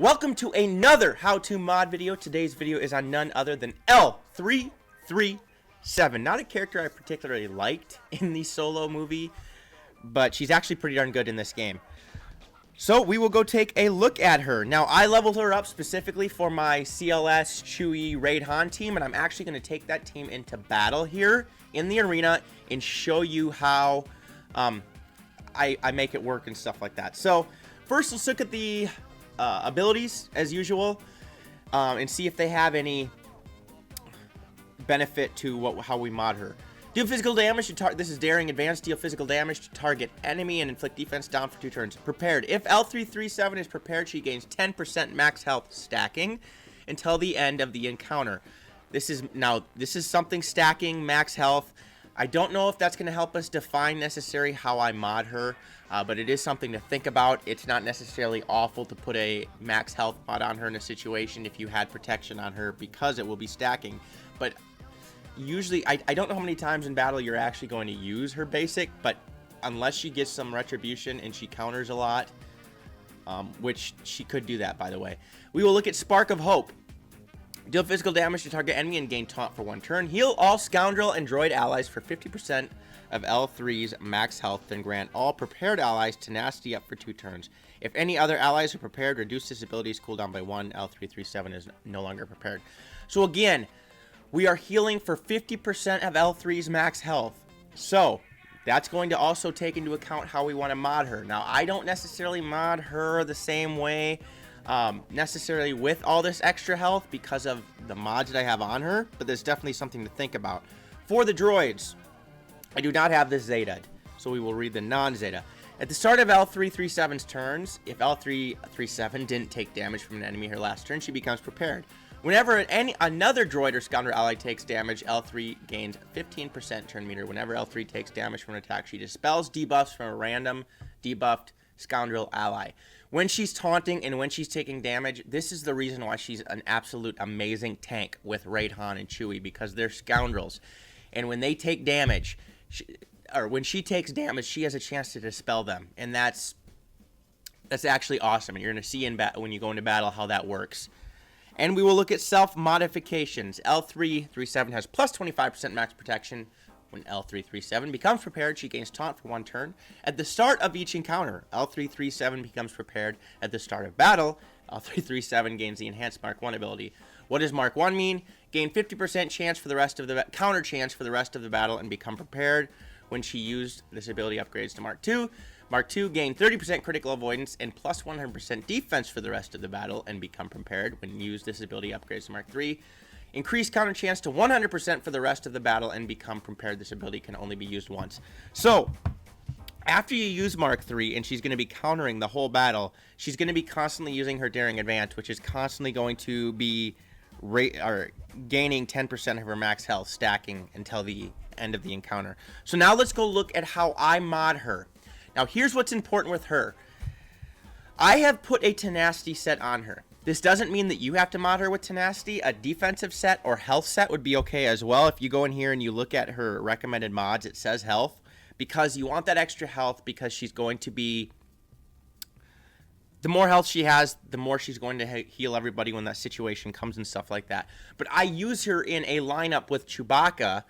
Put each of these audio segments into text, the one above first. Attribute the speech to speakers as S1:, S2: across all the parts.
S1: Welcome to another how-to mod video. Today's video is on none other than L3-37. Not a character I particularly liked in the solo movie, but she's actually pretty darn good in this game. So we will go take a look at her. Now, I leveled her up specifically for my CLS Chewy Raid Han team, and I'm actually going to take that team into battle here in the arena and show you how I make it work and stuff like that. So first, let's look at the abilities as usual and see if they have any benefit to how we mod her. Deal physical damage to this is daring advanced. Deal physical damage to target enemy and inflict defense down for 2 turns. Prepared. If L3-37 is prepared, she gains 10% max health stacking until the end of the encounter. This is something stacking max health. I don't know if that's going to help us define necessarily how I mod her, but it is something to think about. It's not necessarily awful to put a max health mod on her in a situation if you had protection on her, because it will be stacking. But usually, I don't know how many times in battle you're actually going to use her basic, but unless she gets some retribution and she counters a lot, which she could do that, by the way. We will look at Spark of Hope. Deal physical damage to target enemy and gain taunt for 1 turn. Heal all scoundrel and droid allies for 50% of L3's max health, then grant all prepared allies tenacity up for 2 turns. If any other allies are prepared, reduce this ability's cooldown by 1. L3-37 is no longer prepared. So again, we are healing for 50% of L3's max health. So that's going to also take into account how we want to mod her. Now, I don't necessarily mod her the same way necessarily with all this extra health because of the mods that I have on her, but there's definitely something to think about. For the droids, I do not have this Zeta, so we will read the non-Zeta. At the start of L3-37's turns, if L3-37 didn't take damage from an enemy her last turn, she becomes prepared. Whenever another droid or scoundrel ally takes damage, L3 gains 15% turn meter. Whenever L3 takes damage from an attack, she dispels debuffs from a random debuffed scoundrel ally. When she's taunting and when she's taking damage, this is the reason why she's an absolute amazing tank with Raid Han and Chewie, because they're scoundrels. And when they take damage, when she takes damage, she has a chance to dispel them. And that's actually awesome. And you're going to see when you go into battle how that works. And we will look at self-modifications. L3-37 has plus 25% max protection. When L3-37 becomes prepared, she gains taunt for 1 turn. At the start of each encounter, L3-37 becomes prepared. At the start of battle, L3-37 gains the enhanced Mark 1 ability. What does Mark 1 mean? Gain 50% chance for the rest of the counter chance for the rest of the battle and become prepared. When she used this ability, upgrades to Mark 2. Mark 2 gain 30% critical avoidance and plus 100% defense for the rest of the battle and become prepared. When used, this ability upgrades to Mark 3. Increase counter chance to 100% for the rest of the battle and become prepared. This ability can only be used once. So, after you use Mark 3 and she's going to be countering the whole battle, she's going to be constantly using her Daring Advance, which is constantly going to be gaining 10% of her max health, stacking until the end of the encounter. So now let's go look at how I mod her. Now, here's what's important with her. I have put a tenacity set on her. This doesn't mean that you have to mod her with tenacity. A defensive set or health set would be okay as well. If you go in here and you look at her recommended mods, it says health, because you want that extra health, because she's going to be, the more health she has, the more she's going to heal everybody when that situation comes and stuff like that. But I use her in a lineup with Chewbacca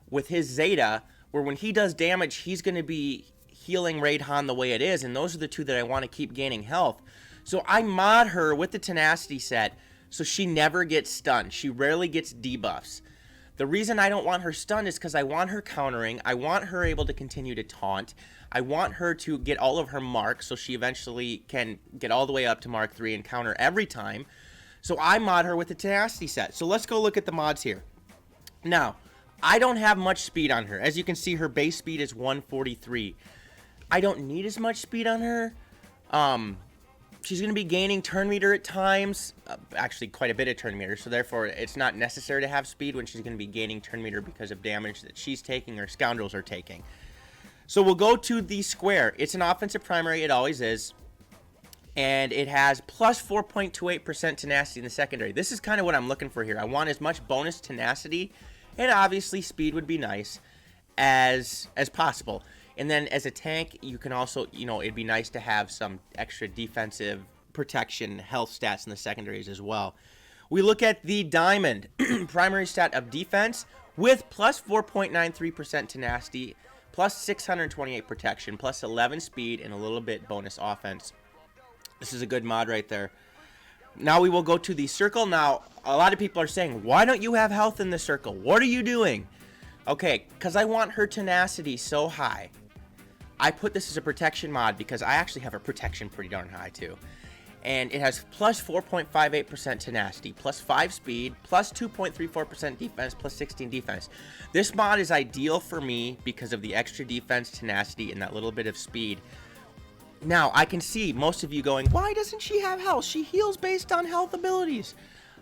S1: with his Zeta, where when he does damage, he's going to be healing Raid Han the way it is, and those are the two that I want to keep gaining health. So I mod her with the tenacity set so she never gets stunned. She rarely gets debuffs. The reason I don't want her stunned is because I want her countering. I want her able to continue to taunt. I want her to get all of her marks so she eventually can get all the way up to Mark 3 and counter every time. So I mod her with the tenacity set. So let's go look at the mods here. Now, I don't have much speed on her. As you can see, her base speed is 143. I don't need as much speed on her. She's going to be gaining turn meter at times, actually quite a bit of turn meter, so therefore it's not necessary to have speed when she's going to be gaining turn meter because of damage that she's taking or scoundrels are taking. So we'll go to the square. It's an offensive primary, it always is, and it has plus 4.28% tenacity in the secondary. This is kind of what I'm looking for here. I want as much bonus tenacity, and obviously speed would be nice, as possible. And then as a tank, you can also, it'd be nice to have some extra defensive protection health stats in the secondaries as well. We look at the diamond primary stat of defense with plus 4.93% tenacity, plus 628 protection, plus 11 speed, and a little bit bonus offense. This is a good mod right there. Now we will go to the circle. Now, a lot of people are saying, why don't you have health in the circle? What are you doing? Okay, because I want her tenacity so high. I put this as a protection mod because I actually have her protection pretty darn high too. And it has plus 4.58% tenacity, plus 5 speed, plus 2.34% defense, plus 16 defense. This mod is ideal for me because of the extra defense, tenacity, and that little bit of speed. Now, I can see most of you going, why doesn't she have health? She heals based on health abilities.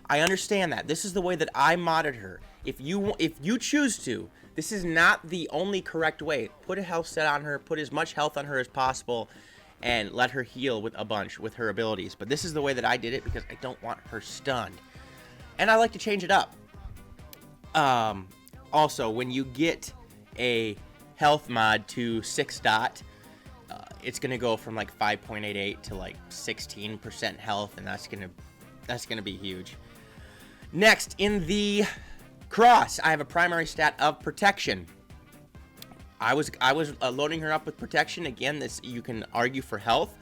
S1: I understand that. This is the way that I modded her. If you choose to, this is not the only correct way. Put a health set on her, put as much health on her as possible, and let her heal with a bunch with her abilities. But this is the way that I did it because I don't want her stunned. And I like to change it up. Also, when you get a health mod to 6 dot, it's going to go from like 5.88 to like 16% health, and that's going to be huge. Next, in the cross, I have a primary stat of protection. I was loading her up with protection. Again, this you can argue for health,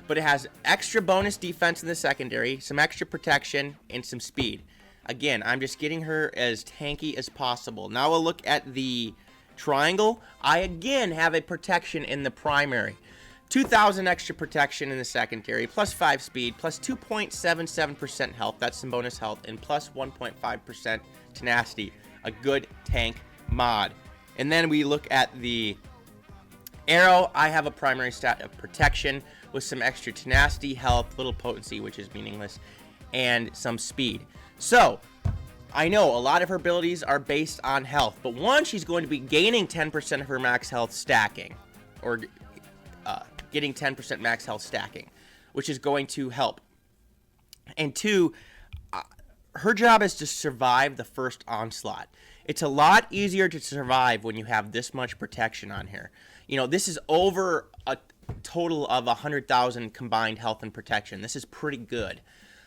S1: but it has extra bonus defense in the secondary, some extra protection, and some speed. Again, I'm just getting her as tanky as possible. Now we'll look at the triangle. I again have a protection in the primary. 2,000 extra protection in the secondary, plus 5 speed, plus 2.77% health. That's some bonus health, and plus 1.5% tenacity. A good tank mod. And then we look at the arrow. I have a primary stat of protection with some extra tenacity, health, little potency, which is meaningless, and some speed. So, I know a lot of her abilities are based on health, but one, she's going to be gaining 10% of her max health stacking, or getting 10% max health stacking, which is going to help. And two, her job is to survive the first onslaught. It's a lot easier to survive when you have this much protection on here. You know, this is over a total of 100,000 combined health and protection. This is pretty good.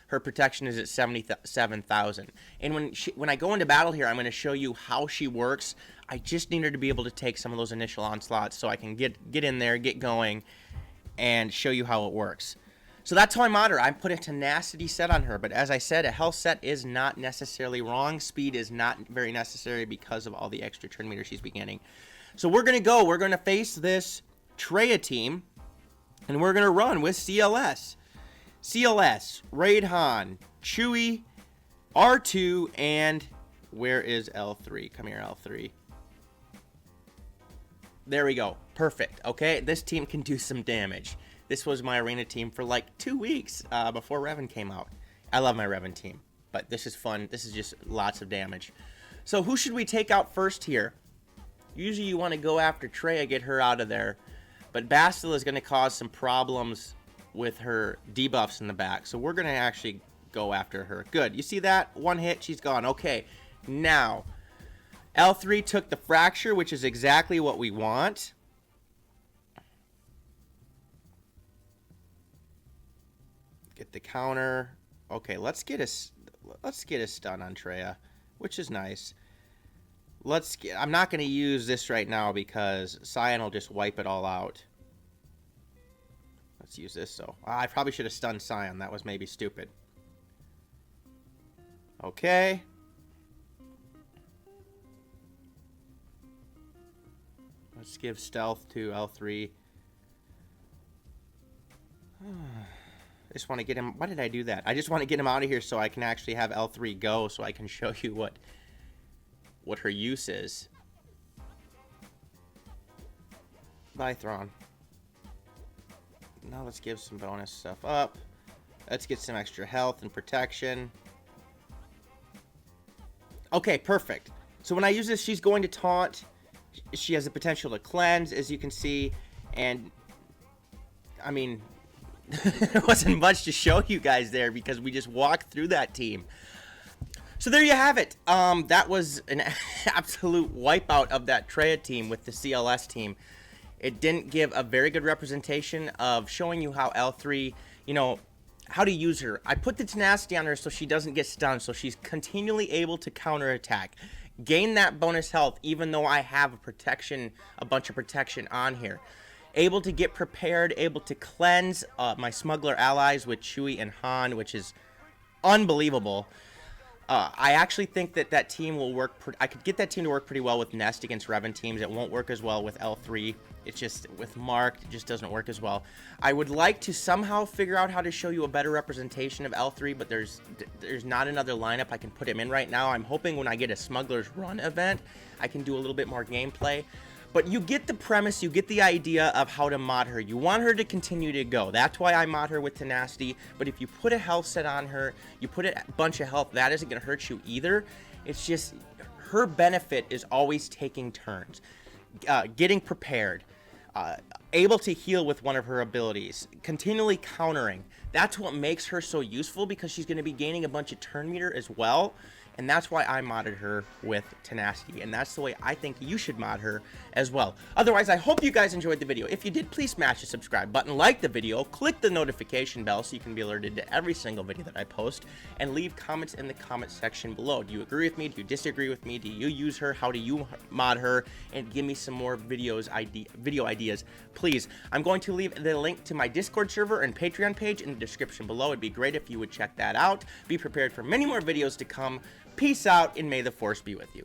S1: Her protection is at 77,000. And when I go into battle here, I'm going to show you how she works. I just need her to be able to take some of those initial onslaughts so I can get in there, get going, and show you how it works. So that's how I mod her. I put a tenacity set on her, but as I said, a health set is not necessarily wrong. Speed is not very necessary because of all the extra turn meter she's beginning. So we're going to face this Treya team, and we're going to run with CLS. CLS, Raid Han, Chewie, R2, and where is L3? Come here, L3. There we go. Perfect. Okay, this team can do some damage. This was my arena team for like 2 weeks before Revan came out. I love my Revan team, but this is fun. This is just lots of damage. So who should we take out first here? Usually you want to go after Treya, get her out of there. But Bastila is going to cause some problems with her debuffs in the back. So we're going to actually go after her. Good. You see that? One hit, she's gone. Okay. Now, L3 took the fracture, which is exactly what we want. Get the counter. Okay, let's get a stun on Treya, which is nice. I'm not going to use this right now because Cyan will just wipe it all out. Let's use this, though. I probably should have stunned Cyan. That was maybe stupid. Okay. Let's give stealth to L3. I just want to get him... Why did I do that? I just want to get him out of here so I can actually have L3 go so I can show you what her use is. Bye, Thrawn. Now let's give some bonus stuff up. Let's get some extra health and protection. Okay, perfect. So when I use this, she's going to taunt. She has the potential to cleanse, as you can see. And, I mean... there wasn't much to show you guys there because we just walked through that team. So there you have it. That was an absolute wipeout of that Treya team with the CLS team. It didn't give a very good representation of showing you how L3, you know, how to use her. I put the tenacity on her so she doesn't get stunned, so she's continually able to counterattack, gain that bonus health even though I have a bunch of protection on here. Able to get prepared, able to cleanse my smuggler allies with Chewie and Han, which is unbelievable. I actually think that team will work. I could get that team to work pretty well with Nest against Revan teams. It won't work as well with L3. It's just with Mark, it just doesn't work as well. I would like to somehow figure out how to show you a better representation of L3, but there's not another lineup I can put him in right now. I'm hoping when I get a Smuggler's Run event, I can do a little bit more gameplay. But you get the premise, you get the idea of how to mod her. You want her to continue to go. That's why I mod her with tenacity. But if you put a health set on her, you put a bunch of health, that isn't going to hurt you either. It's just her benefit is always taking turns, getting prepared, able to heal with one of her abilities, continually countering. That's what makes her so useful, because she's going to be gaining a bunch of turn meter as well. And that's why I modded her with tenacity, and that's the way I think you should mod her as well. Otherwise, I hope you guys enjoyed the video. If you did, please smash the subscribe button, like the video, click the notification bell so you can be alerted to every single video that I post, and leave comments in the comment section below. Do you agree with me? Do you disagree with me? Do you use her? How do you mod her? And give me some more video ideas, please. I'm going to leave the link to my Discord server and Patreon page in the description below. It'd be great if you would check that out. Be prepared for many more videos to come. Peace out, and may the Force be with you.